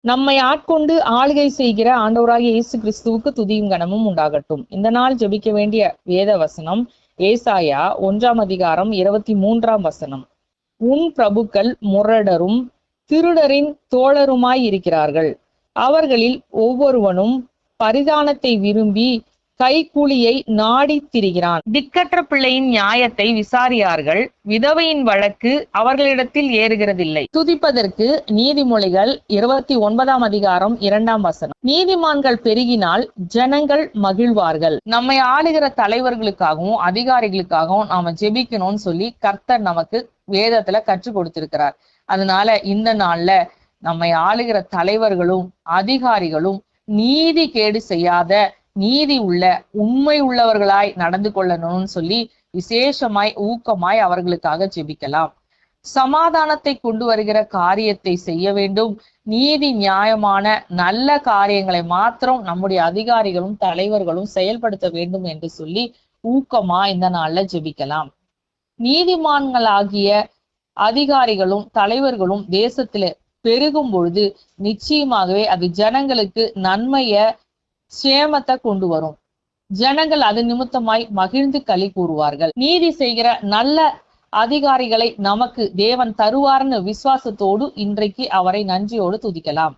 நம்மை ஆட்கொண்டு ஆளுகை செய்கிற ஆண்டவராகிய இயேசு கிறிஸ்துவுக்கு துதியும் கனமும் உண்டாகட்டும். இந்த நாள் ஜெபிக்க வேண்டிய வேத வசனம் ஏசாயா 1:23. உன் பிரபுக்கள் முரடரும் திருடரின் தோழருமாய் இருக்கிறார்கள். அவர்களில் ஒவ்வொருவனும் பரிதானத்தை விரும்பி கைக்கூலியை நாடி திரிகிறான். திக்கற்ற பிள்ளையின் நியாயத்தை விசாரியார்கள். விதவையின் வழக்கு அவர்களிடத்தில் ஏறுகிறதில்லை. துதிப்பதற்கு நீதிமொழிகள் 29:2. நீதிமான்கள் பெருகினால் ஜனங்கள் மகிழ்வார்கள். நம்மை ஆளுகிற தலைவர்களுக்காகவும் அதிகாரிகளுக்காகவும் நாம ஜெபிக்கணும்னு சொல்லி கர்த்தர் நமக்கு வேதத்துல கற்றுக் கொடுத்திருக்கிறார். அதனால இந்த நாள்ல நம்மை ஆளுகிற தலைவர்களும் அதிகாரிகளும் நீதி கேடு செய்யாத நீதி உள்ள உண்மை உள்ளவர்களாய் நடந்து கொள்ளணும்னு சொல்லி விசேஷமாய் ஊக்கமாய் அவர்களுக்காக ஜெபிக்கலாம். சமாதானத்தை கொண்டு வருகிற காரியத்தை செய்ய வேண்டும். நீதி நியாயமான நல்ல காரியங்களை மாத்திரம் நம்முடைய அதிகாரிகளும் தலைவர்களும் செயல்படுத்த வேண்டும் என்று சொல்லி ஊக்கமா இந்த நாள்ல ஜெபிக்கலாம். நீதிமான்களாகிய அதிகாரிகளும் தலைவர்களும் தேசத்துல பெருகும் பொழுது நிச்சயமாகவே அது ஜனங்களுக்கு நன்மைய சேமத்தை கொண்டு வரும். ஜனங்கள் அது நிமித்தமாய் மகிழ்ந்து களி கூறுவார்கள். நீதி செய்கிற நல்ல அதிகாரிகளை நமக்கு தேவன் தருவார்னு விசுவாசத்தோடு இன்றைக்கு அவரை நன்றியோடு துதிக்கலாம்.